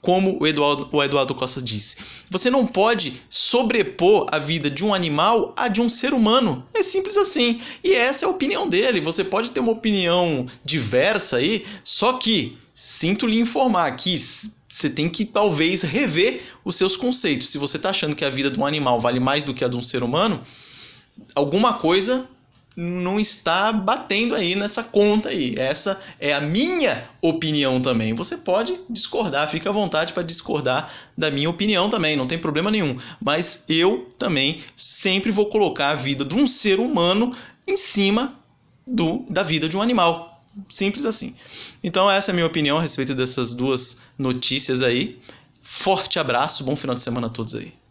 como o Eduardo Costa disse. Você não pode sobrepor a vida de um animal à de um ser humano. É simples assim. E essa é a opinião dele. Você pode ter uma opinião diversa aí, só que sinto lhe informar que você tem que talvez rever os seus conceitos. Se você está achando que a vida de um animal vale mais do que a de um ser humano, alguma coisa não está batendo aí nessa conta aí. Essa é a minha opinião também. Você pode discordar, fica à vontade para discordar da minha opinião também, não tem problema nenhum. Mas eu também sempre vou colocar a vida de um ser humano em cima da vida de um animal. Simples assim. Então essa é a minha opinião a respeito dessas duas notícias aí. Forte abraço, bom final de semana a todos aí.